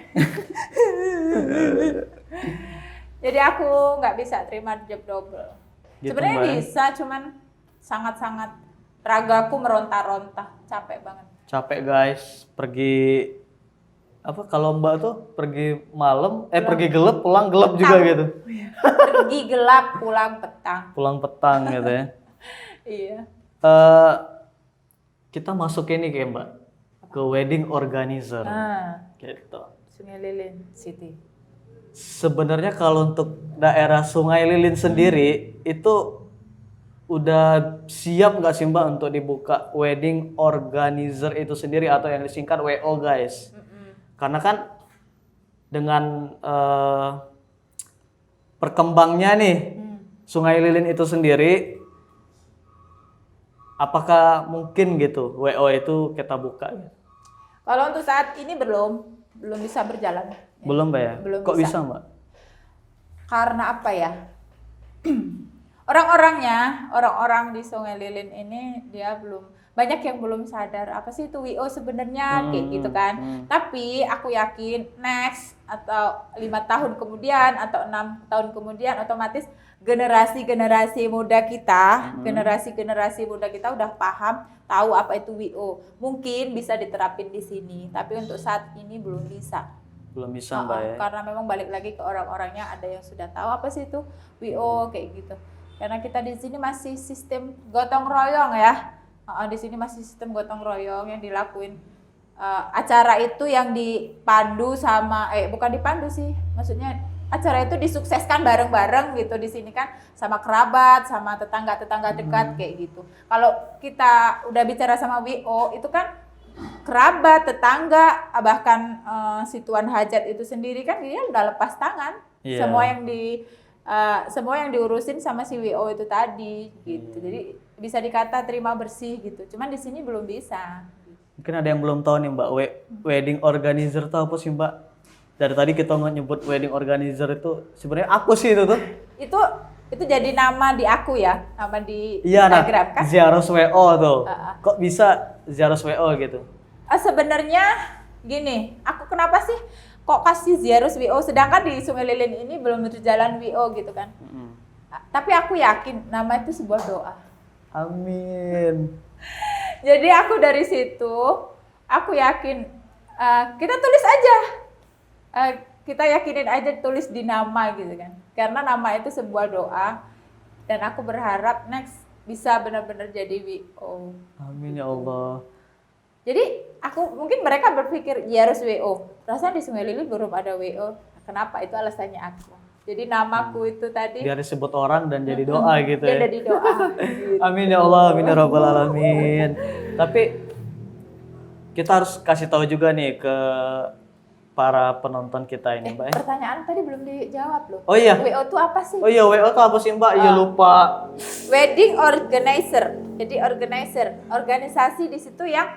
jadi aku nggak bisa terima job double. Gitu, sebenarnya bisa, cuman sangat-sangat ragaku meronta-ronta, capek banget. Capek guys, pergi kalau Mbak tuh pergi malam, pergi gelap pulang gelap petang. Juga gitu. Pergi gelap pulang petang. Pulang petang gitu ya. Iya. Kita masuk ini kayak Mbak ke wedding organizer. Gitu. Sungai Lilin City. Sebenarnya kalau untuk daerah Sungai Lilin sendiri itu udah siap nggak sih Mbak untuk dibuka wedding organizer itu sendiri atau yang disingkat WO guys? Karena kan dengan perkembangnya nih Sungai Lilin itu sendiri, apakah mungkin gitu WO itu kita buka? Kalau untuk saat ini belum bisa berjalan. Belum Mbak ya? Belum Kok bisa Mbak? Karena apa ya? Orang-orang di Sungai Lilin ini dia banyak yang belum sadar apa sih itu WO sebenarnya kayak gitu kan. Tapi aku yakin next atau 5 tahun kemudian atau 6 tahun kemudian otomatis generasi muda kita, generasi muda kita udah paham, tahu apa itu WO. Mungkin bisa diterapin di sini, tapi untuk saat ini belum bisa. Belum bisa Mbak ya. Karena memang balik lagi ke orang-orangnya, ada yang sudah tahu apa sih itu WO kayak gitu. Karena kita di sini masih sistem gotong royong ya. Di sini masih sistem gotong royong yang dilakuin. Acara itu yang dipandu sama bukan dipandu sih, maksudnya acara itu disukseskan bareng-bareng gitu di sini kan, sama kerabat, sama tetangga-tetangga dekat kayak gitu. Kalau kita udah bicara sama WO itu kan kerabat, tetangga, bahkan si tuan hajat itu sendiri kan dia udah lepas tangan. Iya. Semua yang diurusin sama si WO itu tadi gitu. Jadi bisa dikata terima bersih gitu. Cuman di sini belum bisa. Mungkin ada yang belum tahu nih Mbak, wedding organizer itu apa sih Mbak? Dari tadi kita nyebut wedding organizer itu sebenarnya aku sih itu tuh. Itu jadi nama di aku ya, nama di Iya, Instagram kan? Ziaros WO tuh. Kok bisa Ziaros WO gitu? Sebenarnya gini, aku kenapa sih kok kasih Ziaros WO sedangkan di Sungai Lilin ini belum berjalan WO gitu kan? Tapi aku yakin nama itu sebuah doa. Amin. Jadi aku dari situ, aku yakin kita tulis aja. Kita yakinin aja tulis di nama gitu kan. Karena nama itu sebuah doa dan aku berharap next bisa benar-benar jadi WO. Amin ya Allah. Jadi mungkin mereka berpikir ya harus WO. Rasanya di Sungai Lilin belum ada WO. Kenapa? Itu alasannya aku. Jadi namaku itu tadi Biar disebut orang dan jadi doa gitu ya. Jadi doa. Gitu. Amin ya Allah, amin ya rabbal alamin. Tapi kita harus kasih tahu juga nih ke para penonton kita ini, Mbak. Pertanyaan tadi belum dijawab loh. Oh iya. WO itu apa sih? Oh iya, WO itu apa sih, Mbak? Iya lupa. Wedding organizer. Jadi organisasi di situ yang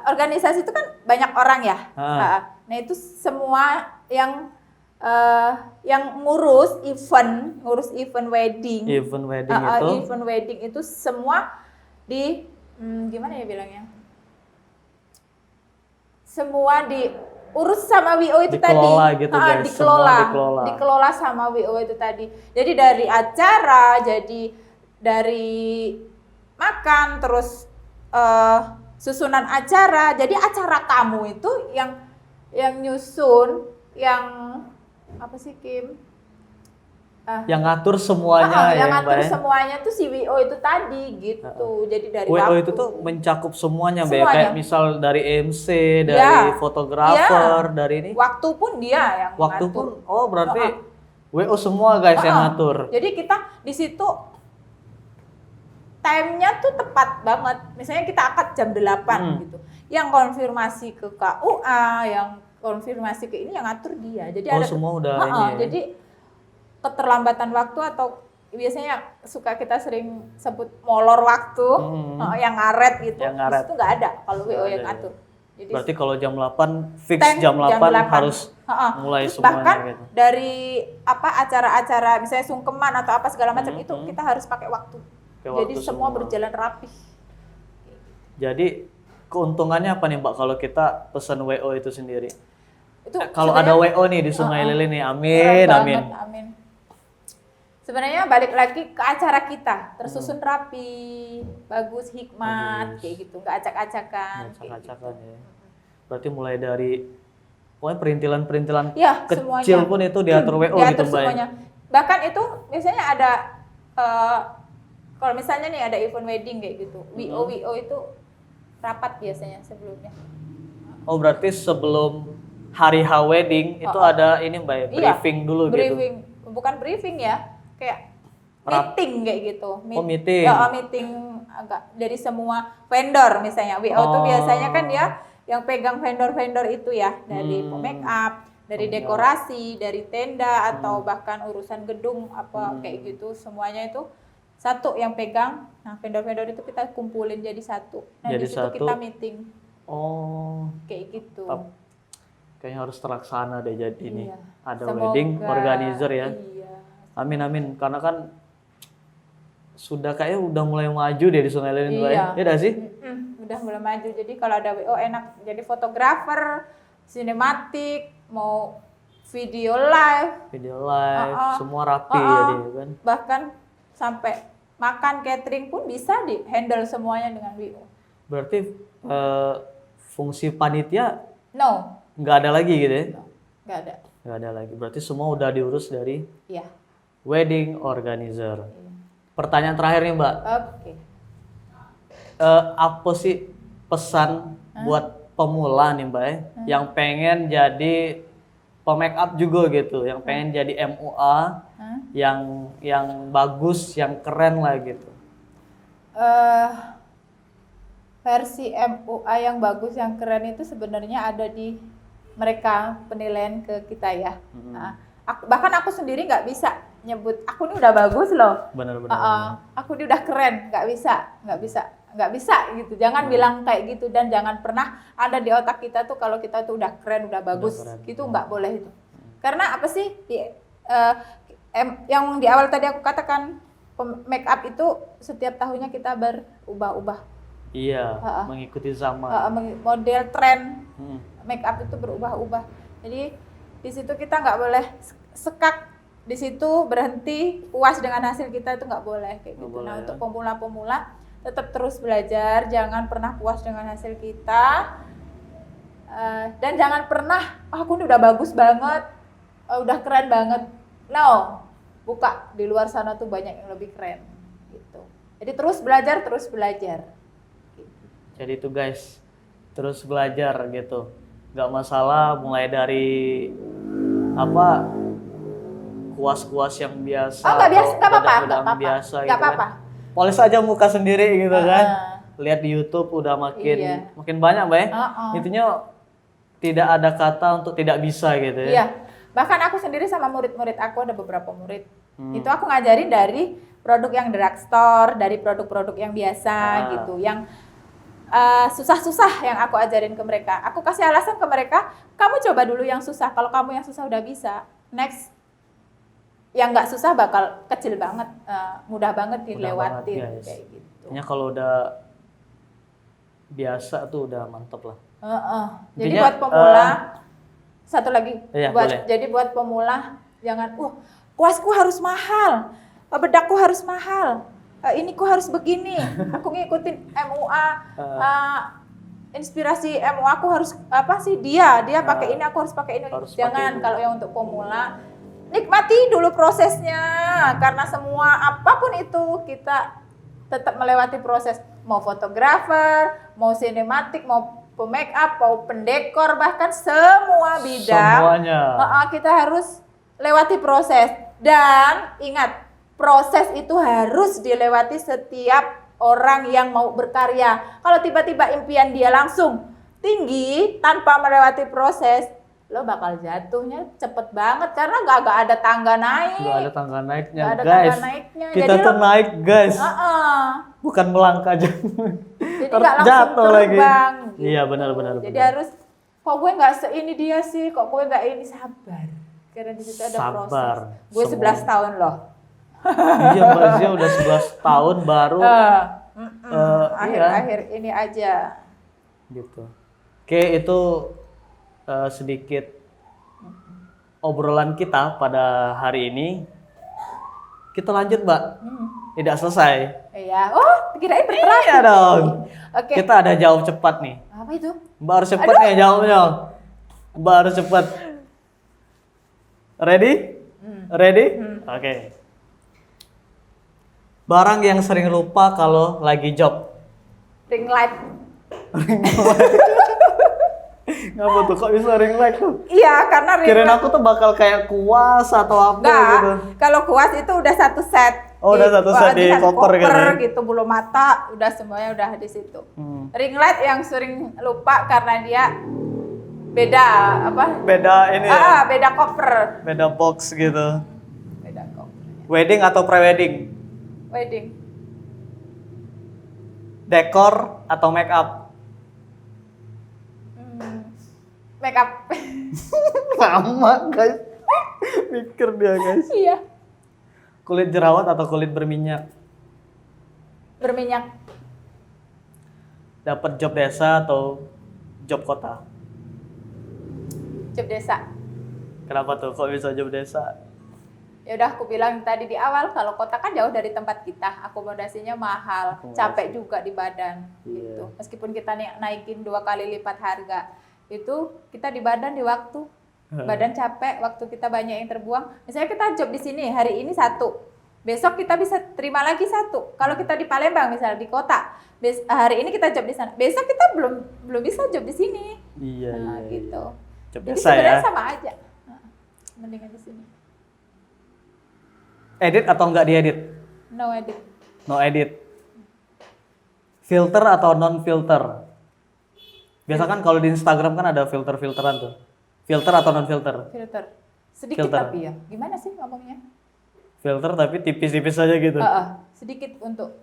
organisasi itu kan banyak orang ya. Nah, itu semua yang ngurus event wedding. Event wedding itu semua gimana ya bilangnya? Semua diurus sama WO itu dikelola tadi. Gitu, guys. Dikelola sama WO itu tadi. Jadi dari acara, jadi dari makan, terus susunan acara. Jadi acara kamu itu yang nyusun, yang apa sih Kim? Yang ngatur semuanya yang ya, ngatur Mbak. semuanya tuh si WO itu tadi gitu. Jadi dari WO waktu itu tuh mencakup semuanya, Mbak. Kayak misal dari MC, dari fotografer, dari ini. Waktu pun dia yang Waktu ngatur. pun berarti WO semua guys yang ngatur. Jadi kita di situ time-nya tuh tepat banget. Misalnya kita akad jam 8 gitu. Yang konfirmasi ke KUA, yang konfirmasi ke ini yang ngatur dia. Jadi ada semua udah ini. Ya? Jadi keterlambatan waktu atau biasanya kita sering sebut molor waktu, yang ngaret gitu. Itu nggak ada kalau WO yang ngatur. Jadi, berarti kalau jam 8 fix jam 8 harus mulai semuanya bahkan gitu. Dari acara-acara misalnya sungkeman atau apa segala macam itu kita harus pakai waktu. Jadi semua berjalan rapih. Jadi keuntungannya apa nih Mbak kalau kita pesan WO itu sendiri? Itu kalau ada WO nih di Sungai Lilin nih, amin. Sebenarnya balik lagi ke acara kita, tersusun rapi, bagus, hikmat, kayak gitu, nggak acak-acakan. Acak-acakan ya. Berarti mulai dari pokoknya perintilan-perintilan kecil semuanya pun itu diatur WO diatur gitu Mbak. Semuanya. Bahkan itu biasanya ada kalau misalnya nih ada event wedding kayak gitu, WO itu rapat biasanya sebelumnya. Oh berarti sebelum hari H wedding itu ada ini Mbak, briefing dulu briefing. gitu. Bukan briefing ya, kayak meeting kayak gitu. Meeting. Meeting agak dari semua vendor misalnya. WO itu biasanya kan dia yang pegang vendor-vendor itu ya, dari make up, dari dekorasi, dari tenda atau bahkan urusan gedung apa kayak gitu, semuanya itu satu yang pegang. Nah, vendor-vendor itu kita kumpulin jadi satu. Nah, di situ kita meeting. Kayak gitu. Kayaknya harus terlaksana deh jadi ini. Ada semoga, wedding organizer ya. Iya. Amin. Karena kan sudah kayaknya udah mulai maju deh di Sungai Lilin. Iya. Ya udah sih? Udah mulai maju. Jadi kalau ada WO enak jadi fotografer, sinematik, mau video live, semua rapi ya dia kan. bahkan sampai makan catering pun bisa di handle semuanya dengan WO. Berarti fungsi panitia No, nggak ada lagi gitu ya? nggak ada. Nggak ada lagi. Berarti semua udah diurus dari Iya. wedding organizer. Pertanyaan terakhir nih Mbak, Oke. apa sih pesan buat pemula nih Mbak yang pengen jadi pemake up juga gitu, yang pengen jadi MUA yang bagus, yang keren lah gitu. Versi MUA yang bagus, yang keren itu sebenarnya ada di mereka penilaian ke kita ya. Nah, bahkan aku sendiri nggak bisa nyebut aku ini udah bagus loh. Benar-benar. Aku ini udah keren, nggak bisa gitu. Jangan bilang kayak gitu, dan jangan pernah ada di otak kita tuh kalau kita tuh udah keren, udah bagus, gitu nggak boleh itu. Karena apa sih yang di awal tadi aku katakan, make up itu setiap tahunnya kita berubah-ubah. Iya, mengikuti zaman. Model tren make up itu berubah-ubah. Jadi di situ kita nggak boleh sekak di situ, berhenti puas dengan hasil kita, itu nggak boleh kayak gitu. Nah, untuk pemula-pemula tetap terus belajar, jangan pernah puas dengan hasil kita, dan jangan pernah aku ini udah bagus banget, udah keren banget. No, buka di luar sana tuh banyak yang lebih keren gitu. Jadi terus belajar. Jadi itu guys, terus belajar gitu, nggak masalah mulai dari apa kuas-kuas yang biasa. Nggak biasa, nggak apa-apa, biasa nggak gitu apa-apa. kan. Polis aja muka sendiri gitu kan. Lihat di YouTube udah makin banyak Mbak ya. Intinya tidak ada kata untuk tidak bisa gitu ya. Iya. Bahkan aku sendiri sama murid-murid aku, ada beberapa murid. Itu aku ngajarin dari produk yang drugstore, dari produk-produk yang biasa gitu, yang susah-susah yang aku ajarin ke mereka. Aku kasih alasan ke mereka, kamu coba dulu yang susah. Kalau kamu yang susah udah bisa, next yang nggak susah bakal kecil banget, mudah banget dilewatin kayak gitu. Hanya kalau udah biasa tuh udah mantep lah. Jadi buat pemula, satu lagi, boleh. Jadi buat pemula jangan, kuasku harus mahal, bedakku harus mahal, ini ku harus begini, aku ngikutin MUA, inspirasi MUA aku harus apa sih, dia pakai ini, aku harus pakai ini. Jangan. Kalau yang untuk pemula, nikmati dulu prosesnya, karena semua apapun itu kita tetap melewati proses. Mau fotografer, mau sinematik, mau make up, mau pendekor, bahkan semua bidang. Semuanya. Kita harus lewati proses. Dan ingat, proses itu harus dilewati setiap orang yang mau berkarya. Kalau tiba-tiba impian dia langsung tinggi tanpa melewati proses, lo bakal jatuhnya cepet banget, karena gak ada tangga naik. Gak ada tangga naiknya, gak ada guys. Tangga naiknya. Kita jadi tuh naik, guys. Bukan melangkah aja. Jadi gak langsung terbang. Gitu. Iya, benar. Jadi harus, kok gue gak seini dia sih, kok gue gak ini, sabar. Karena di situ ada proses. Gue 11 tahun loh. Iya, Mbak Zia udah 11 tahun baru. Akhir-akhir ini aja. Gitu. Oke, itu sedikit obrolan kita pada hari ini. Kita lanjut, Mbak. Tidak selesai. Iya. Kirain berterakhir. Iya dong. Oke. Kita ada jawab cepat nih. Apa itu? Mbak harus cepat nih jawabnya. Mbak harus cepat. Ready? Ready? Oke. Barang yang sering lupa kalau lagi job. Ring light. Ngapa tuh, kok bisa ring light tuh? Iya, karena ring Kirain light. aku tuh bakal kayak kuas atau apa gitu. Kalau kuas itu udah satu set. Udah satu set di koper gitu. Bulu mata udah semuanya udah di situ. Ring light yang sering lupa karena dia beda apa? Beda ini ya? Beda koper. Beda box gitu. Beda koper. Wedding atau pre-wedding? Wedding. Dekor atau make up? Make up. Lama guys. Mikir dia guys. Iya. Kulit jerawat atau kulit berminyak? Berminyak. Dapat job desa atau job kota? Job desa. Kenapa tuh? Kok bisa job desa? Ya udah aku bilang tadi di awal kalau kota kan jauh dari tempat kita, akomodasinya mahal, capek juga di badan gitu. Meskipun kita naikin 2 kali lipat harga, itu kita di badan di waktu. Badan capek, waktu kita banyak yang terbuang. Misalnya kita job di sini hari ini 1, besok kita bisa terima lagi 1. Kalau kita di Palembang misalnya di kota, hari ini kita job di sana, besok kita belum bisa job di sini. Iya, gitu. Job Jadi desa sebenarnya ya. sama aja. Mendingan di sini. Edit atau enggak diedit? No edit. No edit. Filter atau non filter? Biasa kan kalau di Instagram kan ada filter-filteran tuh. Filter atau non filter? Filter. Sedikit Filter. tapi ya. Gimana sih ngomongnya? Filter tapi tipis-tipis aja gitu. Sedikit untuk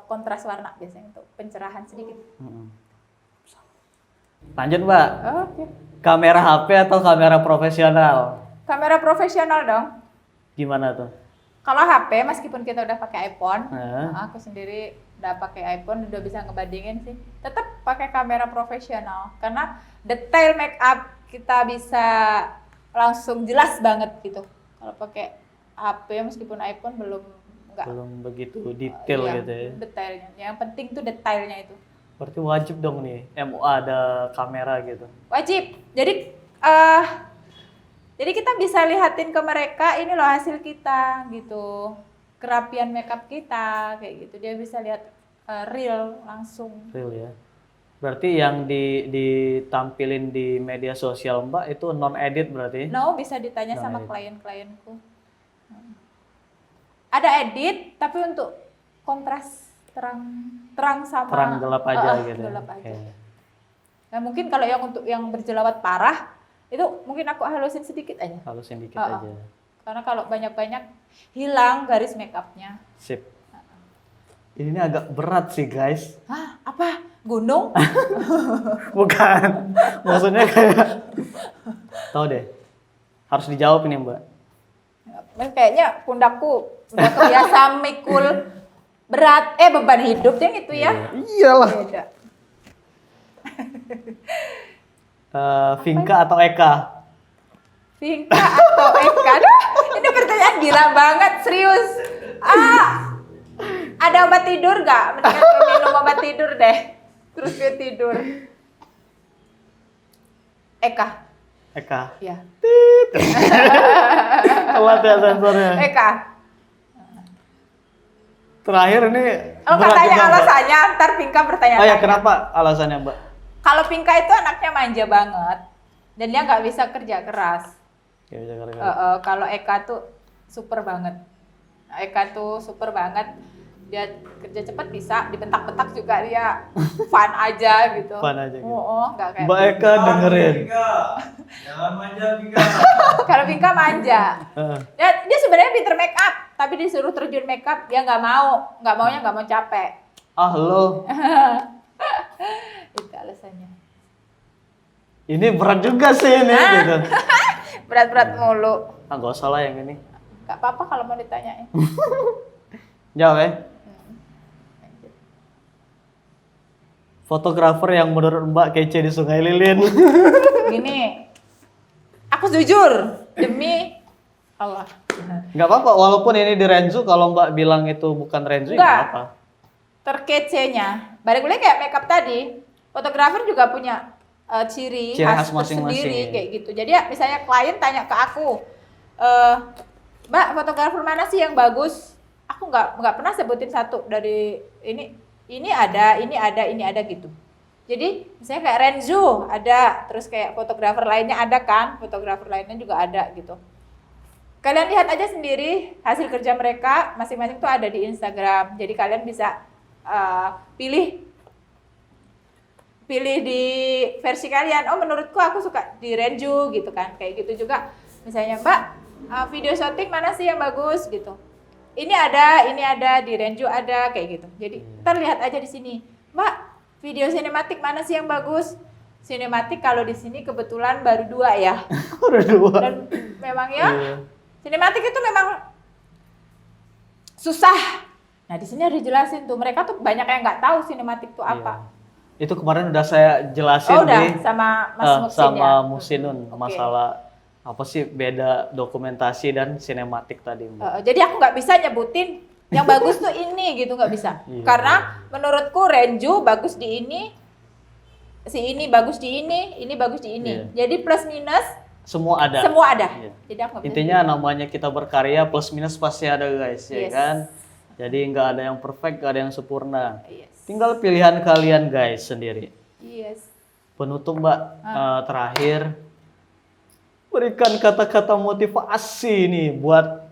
kontras warna biasanya, untuk pencerahan sedikit. Lanjut Mbak. Oke. Kamera HP atau kamera profesional? Kamera profesional dong. Gimana tuh? Kalau HP meskipun kita udah pakai iPhone, aku sendiri udah pakai iPhone, udah bisa ngebandingin sih. Tetap pakai kamera profesional karena detail make up kita bisa langsung jelas banget gitu. Kalau pakai HP meskipun iPhone belum begitu detail iya, gitu ya. Detailnya. Yang penting tuh detailnya itu. Berarti wajib dong nih MUA ada kamera gitu. Wajib. Jadi kita bisa lihatin ke mereka, ini loh hasil kita gitu. Kerapian makeup kita kayak gitu. Dia bisa lihat real langsung. Real ya. Berarti yang ditampilin di media sosial Mbak itu non edit berarti? No, bisa ditanya sama klien-klienku. Ada edit tapi untuk kontras terang sama terang gelap aja gitu. Gelap aja. Nah, mungkin kalau yang untuk yang berjerawat parah itu mungkin aku halusin sedikit aja. Halusin dikit aja. Karena kalau banyak-banyak hilang garis make up-nya. Sip. Ini agak berat sih guys. Hah? Apa? Gunung? Bukan. Maksudnya kayak tahu deh. Harus dijawab ini Mbak. Kayaknya pundakku udah kebiasa mikul berat. Beban hidup yang itu ya. Iyalah. Beda. Vinka atau Eka? Vinka atau Eka? Aduh, ini pertanyaan gila banget, serius. Ada obat tidur nggak? Mendingan gue minum obat tidur deh. Terus gue tidur. Eka. Eka. Iya. Telat ya sensornya. Eka. Terakhir ini Kalau berat katanya juga, Mbak. alasannya, ntar Vinka bertanya. Oh ya, kenapa alasannya Mbak? Kalau Vinka itu anaknya manja banget. Dan dia nggak bisa kerja keras. Ya, bisa gara-gara. Kalau Eka tuh super banget. Eka tuh super banget. Dia kerja cepat bisa, dibentak-bentak juga dia fun aja gitu. Fun aja gitu. Nggak kayak Mbak Eka dengerin. Jangan manja Vinka. Kalau Vinka manja. Dia sebenarnya pinter make up, tapi disuruh terjun make up dia nggak maunya nggak mau capek. Ah lo, Itu alasannya. ini berat juga sih ini. Gitu. Berat-berat mulu. Gak usah lah yang ini. Nggak apa-apa kalau mau ditanyain. Jawab ya. Fotografer yang menurut Mbak kece di Sungai Lilin. Gini, aku jujur demi Allah. Nggak apa-apa, walaupun ini di Renzu, kalau Mbak bilang itu bukan Renzu, ya nggak Enggak. apa. Terkecenya, balik lagi kayak makeup tadi, fotografer juga punya ciri Khas khas masing-masing, tersendiri ya. kayak gitu. Jadi ya, misalnya klien tanya ke aku, Mbak, fotografer mana sih yang bagus? Aku nggak pernah sebutin satu dari ini ada gitu. Jadi misalnya kayak Renzo ada, terus kayak fotografer lainnya ada kan, fotografer lainnya juga ada gitu. Kalian lihat aja sendiri hasil kerja mereka masing-masing tuh ada di Instagram. Jadi kalian bisa pilih di versi kalian. Oh menurutku aku suka di Renju gitu kan. Kayak gitu juga. Misalnya Mbak, video shooting mana sih yang bagus gitu. Ini ada di Renju ada kayak gitu. Jadi terlihat aja di sini. Mbak, video sinematik mana sih yang bagus? Sinematik kalau di sini kebetulan baru 2 ya. Udah 2. Dan memang ya sinematik itu memang susah. Nah di sini harus dijelasin tuh, mereka tuh banyak yang nggak tahu sinematik itu apa. Itu kemarin udah saya jelasin Oh udah nih sama Mas Muksin sama ya? Musinun Oke. masalah Apa sih beda dokumentasi dan sinematik tadi, Mbak? Jadi aku nggak bisa nyebutin yang bagus tuh ini gitu, nggak bisa. Iya. Karena menurutku Renju bagus di ini, si ini bagus di ini bagus di ini. Iya. Jadi plus minus Semua ada. semua ada. Iya. Jadi aku nggak bisa. Intinya namanya kita berkarya plus minus pasti ada guys, ya Yes. kan? Jadi nggak ada yang perfect, nggak ada yang sempurna. Yes. Tinggal pilihan kalian guys sendiri. Yes. Penutup Mbak, terakhir berikan kata-kata motivasi nih buat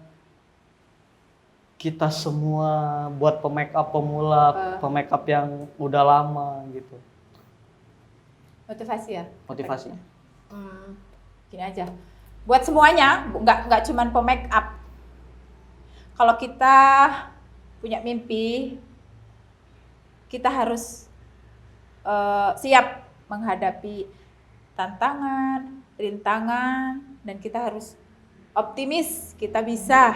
kita semua, buat pemake-up pemula, pemake-up yang udah lama gitu. Motivasi ya. Motivasi. Gini aja. Buat semuanya, nggak cuman pemake up. Kalau kita punya mimpi, kita harus siap menghadapi tantangan, rintangan, dan kita harus optimis. Kita bisa.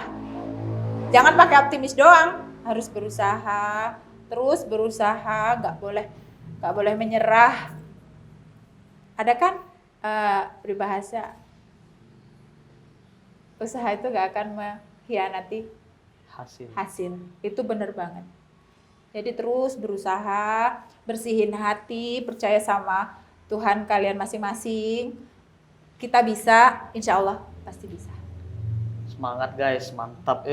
Jangan pakai optimis doang, harus berusaha, terus berusaha, nggak boleh menyerah. Ada kan peribahasa, usaha itu nggak akan mengkhianati hasil. Itu bener banget. Jadi terus berusaha, bersihin hati, percaya sama Tuhan kalian masing-masing. Kita bisa, insya Allah pasti bisa. Semangat guys, mantap.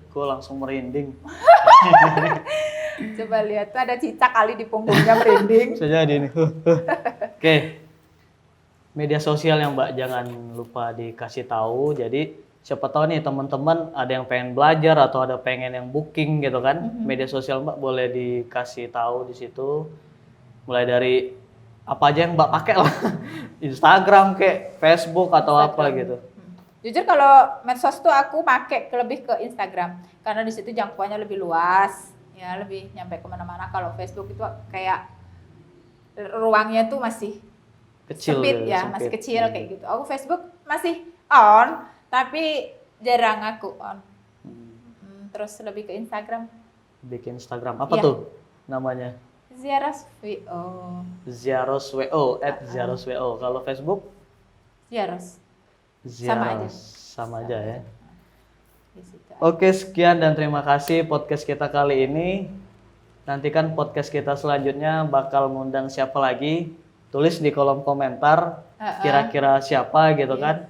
Gue langsung merinding. Coba lihat, tuh ada cicak kali di punggungnya merinding. Bisa jadi nih. Oke. Media sosial yang Mbak jangan lupa dikasih tahu. Jadi siapa tahu nih teman-teman ada yang pengen belajar atau ada pengen yang booking gitu kan. Media sosial Mbak boleh dikasih tahu di situ. Mulai dari apa aja yang Mbak pakai lah. Instagram kayak Facebook atau apa gitu. Jujur kalau medsos tuh aku pakai lebih ke Instagram karena di situ jangkauannya lebih luas, ya lebih nyampe kemana-mana. Kalau Facebook itu kayak ruangnya tuh masih Kecil sempit gitu, ya, sempit. masih kecil kayak gitu. Aku Facebook masih on, tapi jarang aku on. Terus lebih ke Instagram. Bikin Instagram. Apa Iya. tuh namanya? Ziaros VO. Ziaroswo @ziaroswo. Kalau Facebook? Ziaros. Sama aja. Sama aja ya. Di situ. Oke, sekian dan terima kasih podcast kita kali ini. Nantikan podcast kita selanjutnya bakal ngundang siapa lagi. Tulis di kolom komentar kira-kira siapa gitu kan.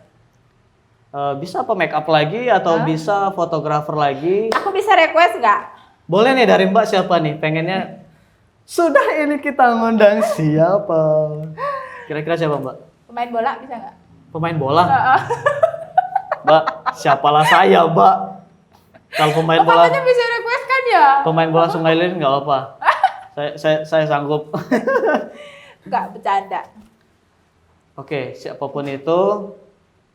Bisa apa make up lagi atau bisa fotografer lagi. Aku bisa request nggak? Boleh nih dari Mbak siapa nih? Pengennya sudah ini kita ngundang siapa? Kira-kira siapa Mbak? Pemain bola bisa nggak? Pemain bola? Mbak, siapalah saya Mbak. Kalau pemain bola, Katanya bisa request kan ya? pemain bola Sungai Lilin nggak apa-apa. Saya sanggup. Nggak bercanda. Oke, siapapun itu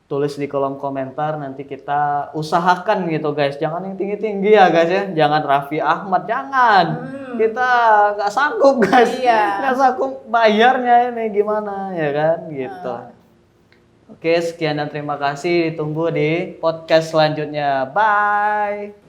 tulis di kolom komentar, nanti kita usahakan gitu guys. Jangan yang tinggi-tinggi ya guys ya. Jangan Raffi Ahmad, jangan. Kita nggak sanggup guys. Iya. Nggak sanggup bayarnya ini gimana ya kan gitu. Oke, sekian dan terima kasih. Ditunggu di podcast selanjutnya. Bye.